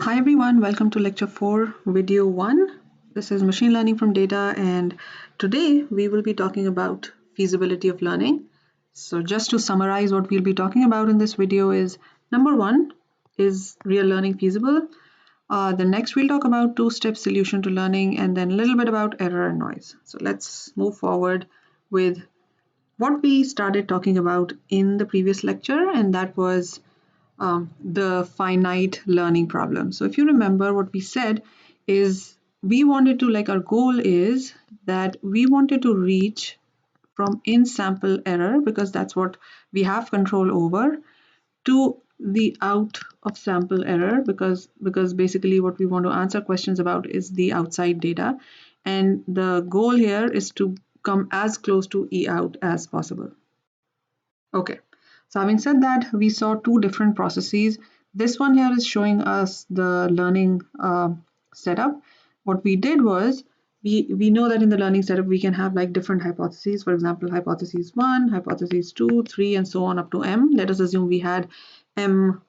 Hi everyone, welcome to lecture 4, video 1. This is machine learning from data, and today we will be talking about feasibility of learning. So just to summarize, what we'll be talking about in this video is number 1, is real learning feasible? The next we'll talk about two-step solution to learning, and then a little bit about error and noise. So let's move forward with what we started talking about in the previous lecture, and that was the finite learning problem. So if you remember, what we said is we wanted to, like, our goal is that we wanted to reach from in sample error, because that's what we have control over, to the out of sample error, because basically what we want to answer questions about is the outside data, and the goal here is to come as close to E out as possible. Okay, so having said that, we saw two different processes. This one here is showing us the learning setup. What we did was, we know that in the learning setup we can have like different hypotheses. For example, hypothesis 1, hypothesis 2, 3, and so on up to m. Let us assume we had m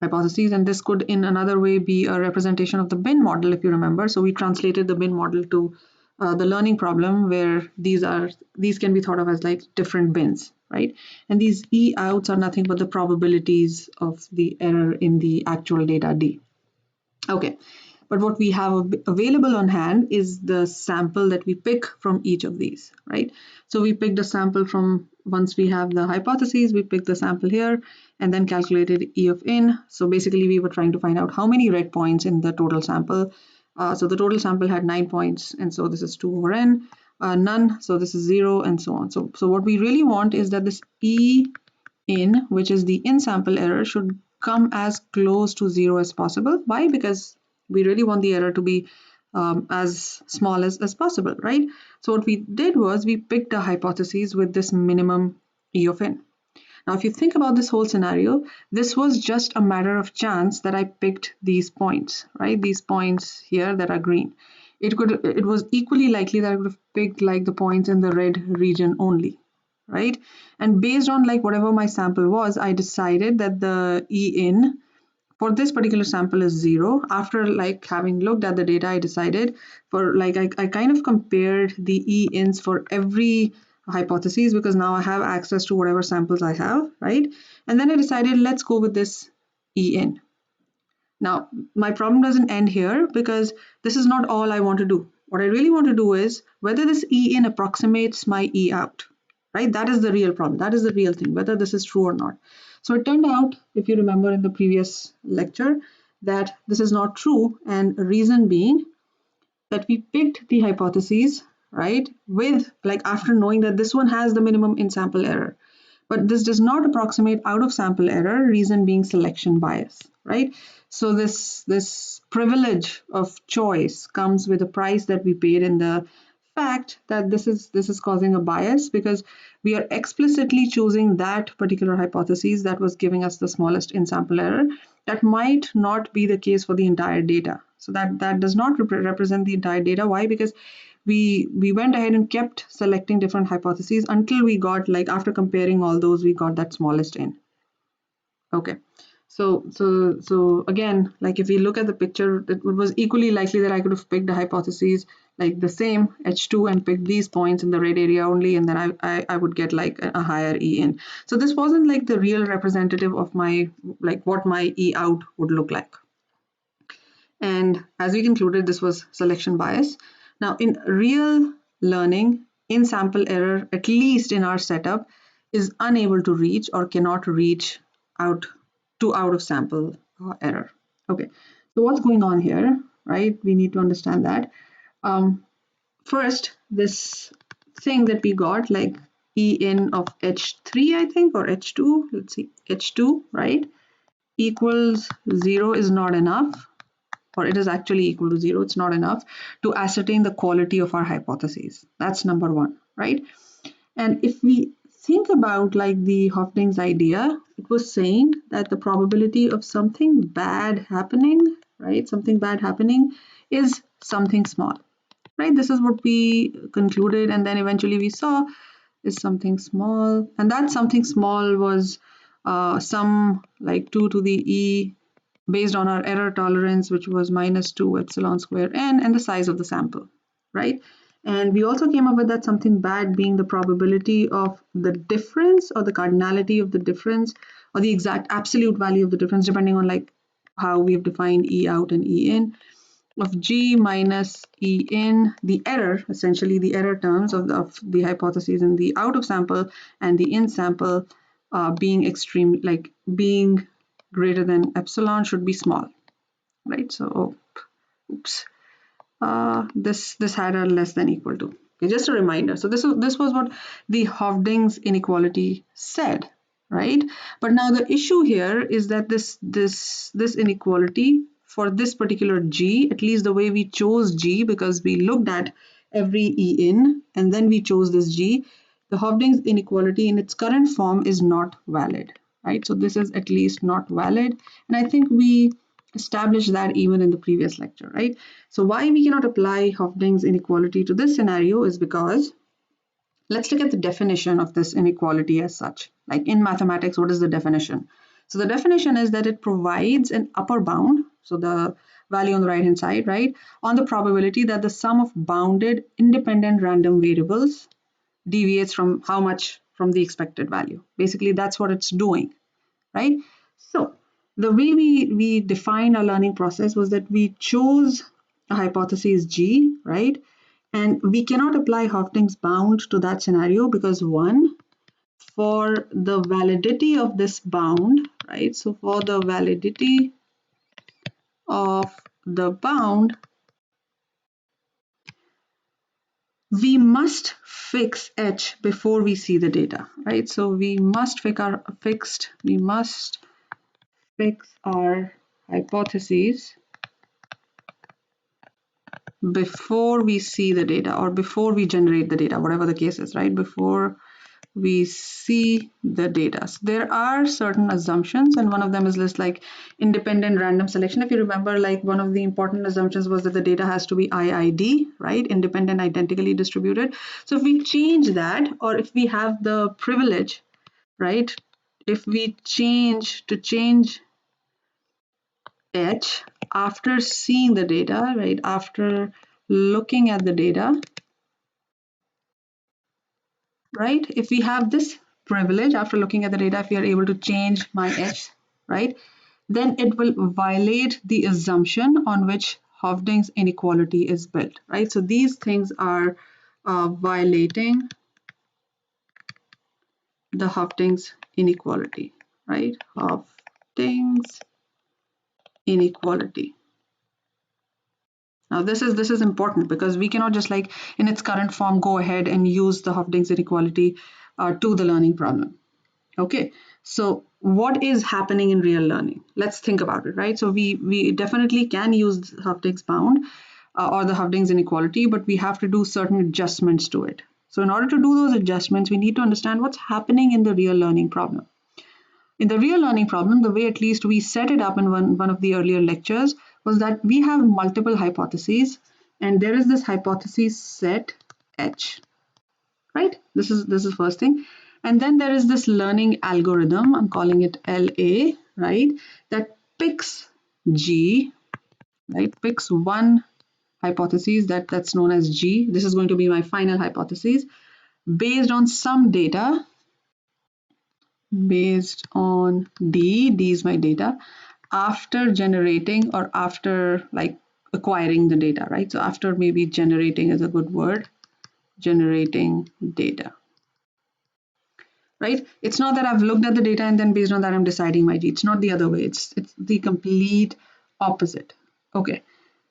hypotheses, and this could in another way be a representation of the bin model, if you remember. So we translated the bin model to the learning problem, where these can be thought of as like different bins, right? And these E outs are nothing but the probabilities of the error in the actual data D. Okay, but what we have available on hand is the sample that we pick from each of these, right? So we picked a sample from, once we have the hypotheses, we pick the sample here and then calculated E of n. So basically we were trying to find out how many red points in the total sample. So the total sample had 9 points, and so this is 2 over n. None, so this is 0, and so on. So what we really want is that this E in, which is the in sample error, should come as close to 0 as possible. Why? Because we really want the error to be as small as possible, right? So what we did was we picked a hypothesis with this minimum E of n. Now, if you think about this whole scenario, this was just a matter of chance that I picked these points, right? These points here that are green. It was equally likely that I would have picked like the points in the red region only, right? And based on like whatever my sample was, I decided that the E in for this particular sample is 0. After like having looked at the data, I decided for like I kind of compared the E ins for every hypothesis, because now I have access to whatever samples I have, right? And then I decided, let's go with this E in. Now, my problem doesn't end here, because this is not all I want to do. What I really want to do is whether this E in approximates my E out, right? That is the real problem. That is the real thing, whether this is true or not. So it turned out, if you remember in the previous lecture, that this is not true, and reason being that we picked the hypotheses, right, with like after knowing that this one has the minimum in sample error. But this does not approximate out of sample error, reason being selection bias, right? So this privilege of choice comes with a price that we paid in the fact that this is causing a bias, because we are explicitly choosing that particular hypothesis that was giving us the smallest in sample error. That might not be the case for the entire data. So that does not represent the entire data. Why? Because we went ahead and kept selecting different hypotheses until we got, like, after comparing all those, we got that smallest in. Okay, so again, like if we look at the picture, it was equally likely that I could have picked a hypothesis like the same H2 and picked these points in the red area only, and then I would get like a higher E in. So this wasn't like the real representative of my, like what my E out would look like. And as we concluded, this was selection bias. Now, in real learning, in sample error, at least in our setup, is unable to reach or cannot reach out to out of sample error. Okay, so what's going on here, right? We need to understand that. First, this thing that we got, like E in of H3, I think, or H2, let's see, H2, right, equals 0 is not enough, or it is actually equal to 0, it's not enough to ascertain the quality of our hypotheses. That's number one, right? And if we think about like the Hoeffding's idea, it was saying that the probability of something bad happening, right, something bad happening is something small, right? This is what we concluded, and then eventually we saw is something small, and that something small was some like 2 to the E based on our error tolerance, which was -2 epsilon square n, and the size of the sample, right? And we also came up with that something bad being the probability of the difference or the cardinality of the difference or the exact absolute value of the difference, depending on like how we've defined E out and E in, of G minus E in, the error, essentially the error terms of the hypotheses in the out of sample and the in sample being extreme, like being greater than epsilon should be small, right? So, oops, this had a less than equal to. Okay, just a reminder. So this was what the Hoeffding's inequality said, right? But now the issue here is that this inequality for this particular G, at least the way we chose G, because we looked at every E in and then we chose this G, the Hoeffding's inequality in its current form is not valid, right? So this is at least not valid, and I think we established that even in the previous lecture, right? So why we cannot apply Hoeffding's inequality to this scenario is because let's look at the definition of this inequality as such. Like in mathematics, what is the definition? So the definition is that it provides an upper bound, so the value on the right hand side, right, on the probability that the sum of bounded independent random variables deviates from how much from the expected value. Basically, that's what it's doing, right? So the way we defined our learning process was that we chose a hypothesis G, right? And we cannot apply Hoeffding's bound to that scenario because one, for the validity of this bound, right? So for the validity of the bound, we must fix H before we see the data, right? So we must fix our hypotheses before we see the data or before we generate the data, whatever the case is, right? Before we see the data. So there are certain assumptions, and one of them is just like independent random selection. If you remember, like one of the important assumptions was that the data has to be IID, right? Independent, identically distributed. So if we change that, or if we have the privilege, right? If we change H after seeing the data, right? After looking at the data, right? If we have this privilege after looking at the data, if we are able to change my H, right? Then it will violate the assumption on which Hoeffding's inequality is built, right? So these things are violating the Hoeffding's inequality, right? Hoeffding's inequality. Now this is important because we cannot just like in its current form go ahead and use the Hoeffding's inequality to the learning problem. Okay, so what is happening in real learning? Let's think about it, right? So we definitely can use Hoeffding's bound or the Hoeffding's inequality, but we have to do certain adjustments to it. So in order to do those adjustments, we need to understand what's happening in the real learning problem. In the real learning problem, the way at least we set it up in one of the earlier lectures was that we have multiple hypotheses, and there is this hypothesis set H, right? This is first thing. And then there is this learning algorithm, I'm calling it LA, right? That picks G, right? Picks one hypothesis that's known as G. This is going to be my final hypothesis based on some data, based on D is my data, after generating or after like acquiring the data, right? So after maybe generating is a good word, generating data. Right? It's not that I've looked at the data and then based on that I'm deciding my G. It's not the other way. It's the complete opposite. Okay.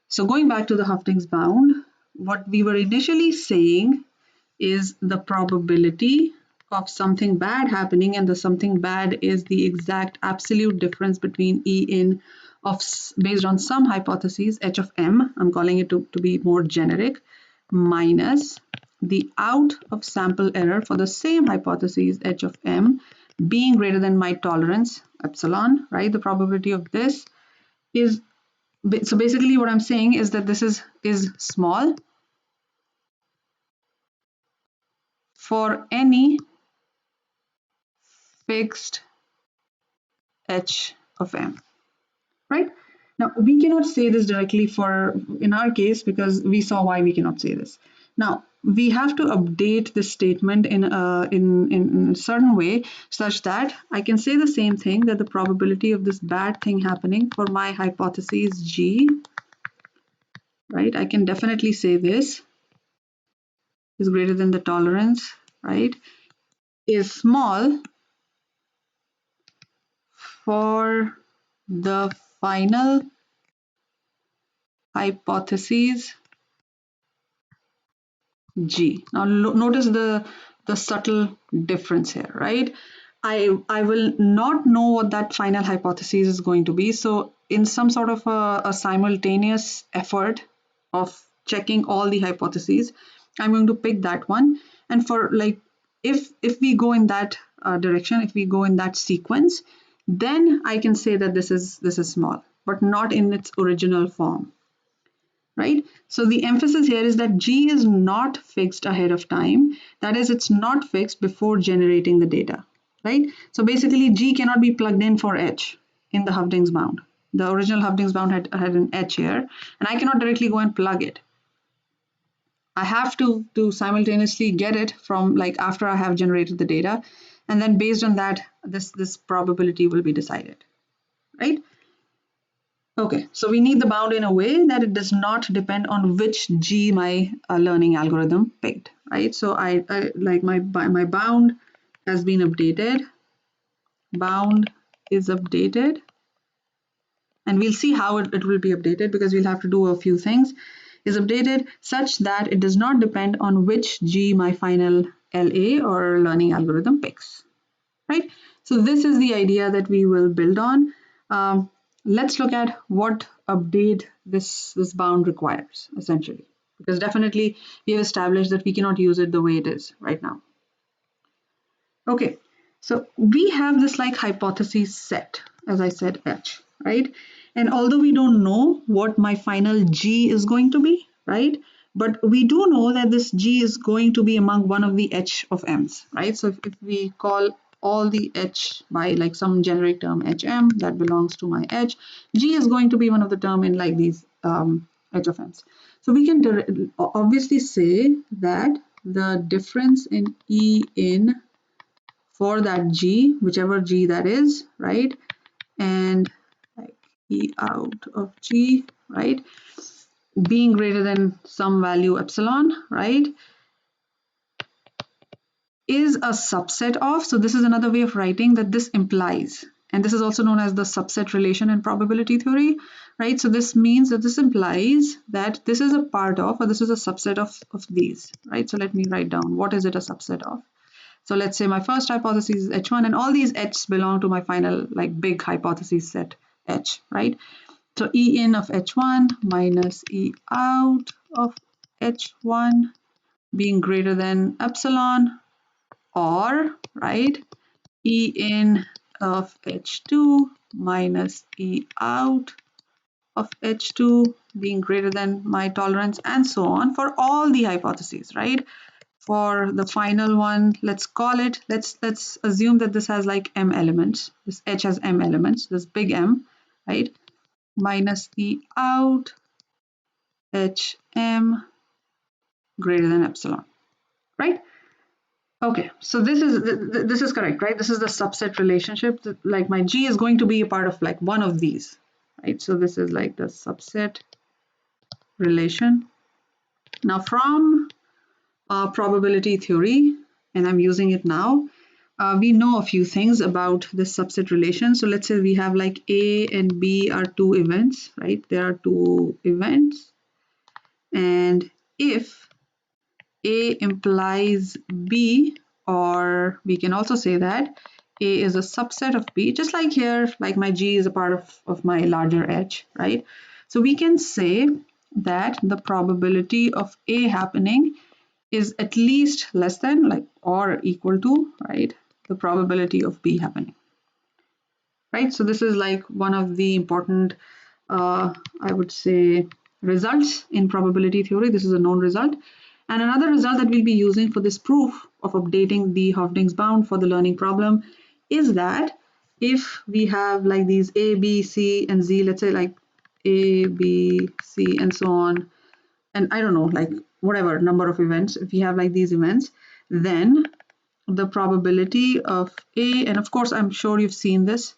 So going back to the Hoeffding's bound, what we were initially saying is the probability of something bad happening, and the something bad is the exact absolute difference between E in of based on some hypotheses H of M, I'm calling it to be more generic, minus the out of sample error for the same hypothesis H of M being greater than my tolerance epsilon, right? The probability of this is, so basically what I'm saying is that this is small for any fixed H of M. right? Now, we cannot say this directly for in our case because we saw why we cannot say this. Now, we have to update this statement in a certain way such that I can say the same thing, that the probability of this bad thing happening for my hypothesis G, right? I can definitely say this is greater than the tolerance, right? Is small for the final hypothesis G. Now notice the subtle difference here, right? I will not know what that final hypothesis is going to be. So in some sort of a simultaneous effort of checking all the hypotheses, I'm going to pick that one. And for like, if we go in that direction, if we go in that sequence, then I can say that this is small, but not in its original form, right? So the emphasis here is that G is not fixed ahead of time. That is, it's not fixed before generating the data, right? So basically G cannot be plugged in for H in the Hoeffding's bound. The original Hoeffding's bound had an H here, and I cannot directly go and plug it. I have to simultaneously get it from like after I have generated the data, and then based on that, this probability will be decided, right? Okay, so we need the bound in a way that it does not depend on which G my learning algorithm picked, right? So I like my bound has been updated. Bound is updated, and we'll see how it will be updated because we'll have to do a few things. Is updated such that it does not depend on which G my final LA or learning algorithm picks, right? So this is the idea that we will build on. Let's look at what update this bound requires, essentially, because definitely we have established that we cannot use it the way it is right now. Okay, so we have this like hypothesis set, as I said, H, right? And although we don't know what my final G is going to be, right? But we do know that this G is going to be among one of the H of M's, right? So if we call all the H by like some generic term HM that belongs to my H, G is going to be one of the term in like these H of M's. So we can obviously say that the difference in E in for that G, whichever G that is, right? And like E out of G, right? Being greater than some value epsilon, right? Is a subset of, so this is another way of writing that this implies, and this is also known as the subset relation in probability theory, right? So this means that this implies that this is a part of, or this is a subset of these, right? So let me write down what is it a subset of. So let's say my first hypothesis is H1 and all these H's belong to my final like big hypothesis set H, right? So E in of H1 minus E out of H1 being greater than epsilon, or, right, E in of H2 minus E out of H2 being greater than my tolerance, and so on for all the hypotheses, right? For the final one, let's call it, let's assume that this has like M elements, this H has M elements, this big M, right? Minus E out HM greater than epsilon, right? Okay, so this is correct, right? This is the subset relationship. Like my G is going to be a part of like one of these, right? So this is like the subset relation. Now from probability theory, and I'm using it now, we know a few things about this subset relation. So let's say we have like A and B are two events, right? There are two events, and if A implies B, or we can also say that A is a subset of B, just like here, like my G is a part of my larger H, right? So we can say that the probability of A happening is at least less than like or equal to, right, the probability of B happening, right? So this is like one of the important, I would say, results in probability theory. This is a known result. And another result that we'll be using for this proof of updating the Hoeffding's bound for the learning problem is that if we have like these A, B, C, and Z, let's say like A, B, C, and so on, and I don't know, like whatever number of events, if we have like these events, then the probability of A, and of course I'm sure you've seen this,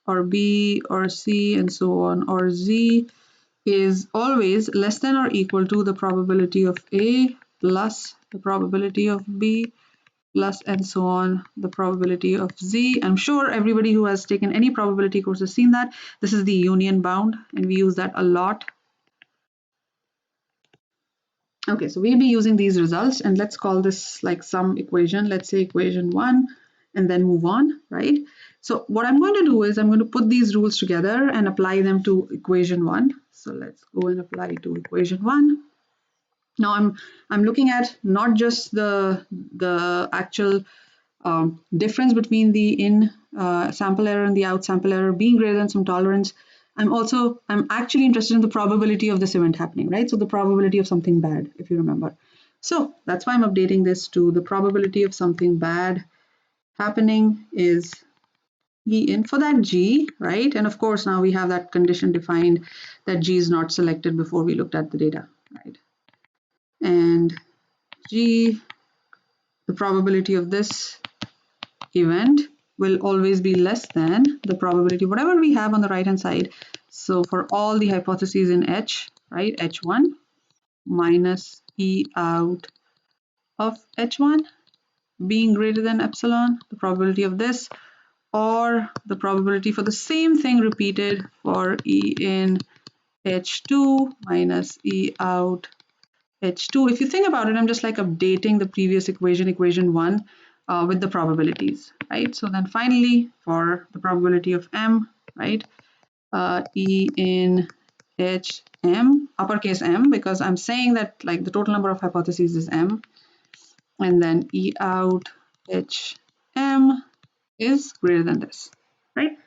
or B or C and so on, or Z, is always less than or equal to the probability of A plus the probability of B plus and so on the probability of Z. I'm sure everybody who has taken any probability course has seen that. This is the union bound, and we use that a lot. Okay, so we'll be using these results, and let's call this like some equation. Let's say equation 1, and then move on, right? So what I'm going to do is I'm going to put these rules together and apply them to equation 1. So let's go and apply to equation 1. Now I'm looking at not just the actual difference between the in sample error and the out sample error being greater than some tolerance. I'm actually interested in the probability of this event happening, right? So the probability of something bad, if you remember. So that's why I'm updating this to the probability of something bad happening is E in for that G, right? And of course now we have that condition defined that G is not selected before we looked at the data, right? And G, the probability of this event will always be less than the probability whatever we have on the right hand side. So for all the hypotheses in H, right, H1 minus E out of H1 being greater than epsilon, the probability of this, or the probability for the same thing repeated for E in H2 minus E out H2. If you think about it, I'm just like updating the previous equation, equation 1, with the probabilities, right? So then finally, for the probability of M, right, E in HM, uppercase M, because I'm saying that like the total number of hypotheses is M, and then E out HM is greater than this, right?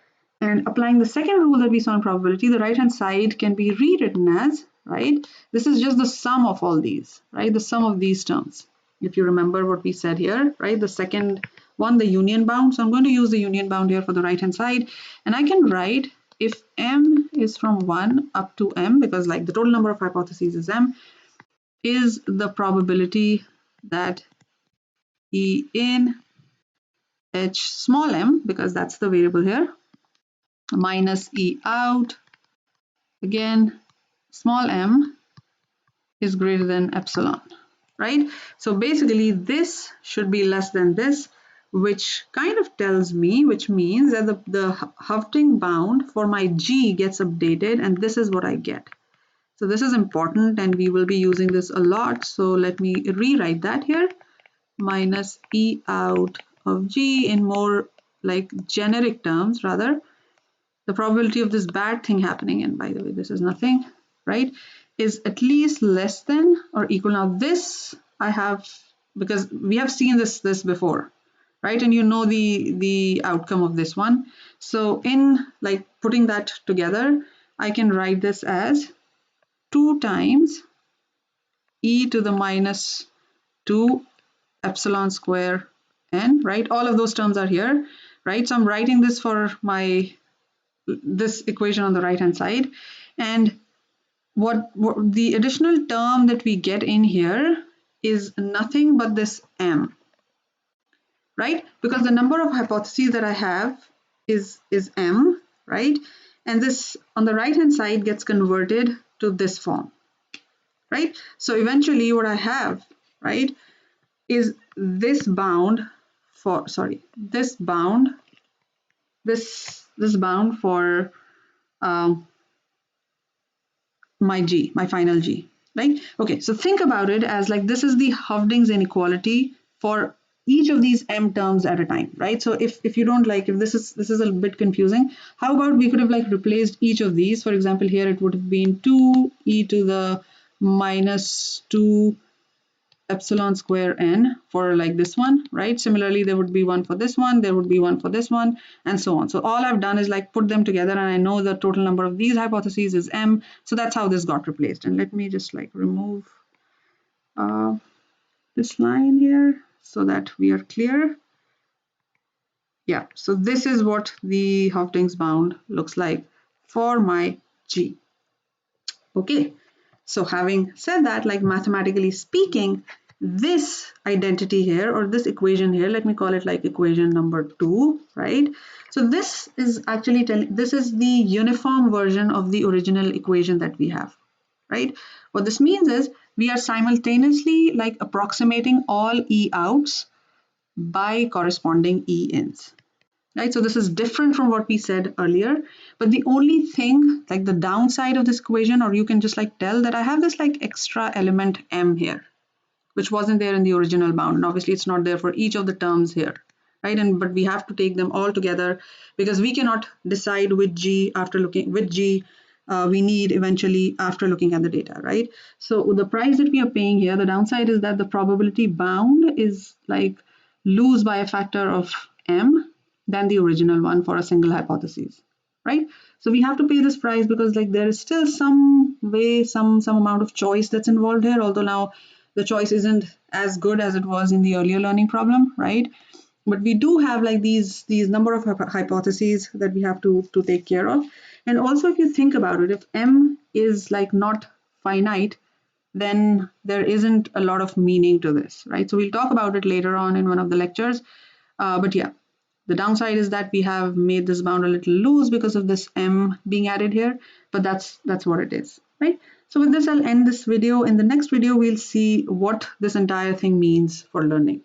And applying the second rule that we saw in probability, the right-hand side can be rewritten as, right, this is just the sum of all these, right, the sum of these terms. If you remember what we said here, right, the second one, the union bound. So I'm going to use the union bound here for the right-hand side, and I can write if M is from 1 up to M, because like the total number of hypotheses is M, is the probability that E in H small m, because that's the variable here, minus E out, again, small m, is greater than epsilon, right? So basically this should be less than this, which kind of tells me, which means that the Hoeffding bound for my G gets updated, and this is what I get. So this is important, and we will be using this a lot. So let me rewrite that here, minus E out of G in more like generic terms rather. The probability of this bad thing happening, and by the way, this is nothing, right, is at least less than or equal. Now this I have, because we have seen this before, right, and you know the outcome of this one. So in like putting that together, I can write this as 2 times e to the minus 2 epsilon square n, right? All of those terms are here, right? So I'm writing this for this equation on the right hand side, and what the additional term that we get in here is nothing but this m, right? Because the number of hypotheses that I have is m, right? And this on the right hand side gets converted to this form, right? So eventually what I have, right, is this bound for, this bound for my G, my final G, right? Okay, so think about it as like this is the Hoeffding's inequality for each of these m terms at a time, right? So if you don't like, if this is a bit confusing, how about we could have like replaced each of these. For example, here it would have been 2 e to the minus 2 epsilon square n for like this one, right? Similarly, there would be one for this one, there would be one for this one, and so on. So all I've done is like put them together, and I know the total number of these hypotheses is m. So that's how this got replaced. And let me just like remove this line here so that we are clear. Yeah, so this is what the Hoeffding's bound looks like for my G. Okay, so having said that, like mathematically speaking, this identity here or this equation here, let me call it like equation number 2, right? So this is actually telling, this is the uniform version of the original equation that we have, right? What this means is we are simultaneously like approximating all E outs by corresponding E ins, right? So this is different from what we said earlier, but the only thing like the downside of this equation, or you can just like tell that I have this like extra element m here, which wasn't there in the original bound, and obviously it's not there for each of the terms here, right? And but we have to take them all together because we cannot decide which g after looking which g we need eventually after looking at the data, right? So the price that we are paying here, the downside is that the probability bound is like lose by a factor of m than the original one for a single hypothesis, right? So we have to pay this price because like there is still some way, some amount of choice that's involved here, although now the choice isn't as good as it was in the earlier learning problem, right? But we do have like these number of hypotheses that we have to take care of. And also, if you think about it, if m is like not finite, then there isn't a lot of meaning to this, right? So we'll talk about it later on in one of the lectures. But yeah, the downside is that we have made this bound a little loose because of this m being added here, but that's what it is, right? So with this, I'll end this video. In the next video, we'll see what this entire thing means for learning.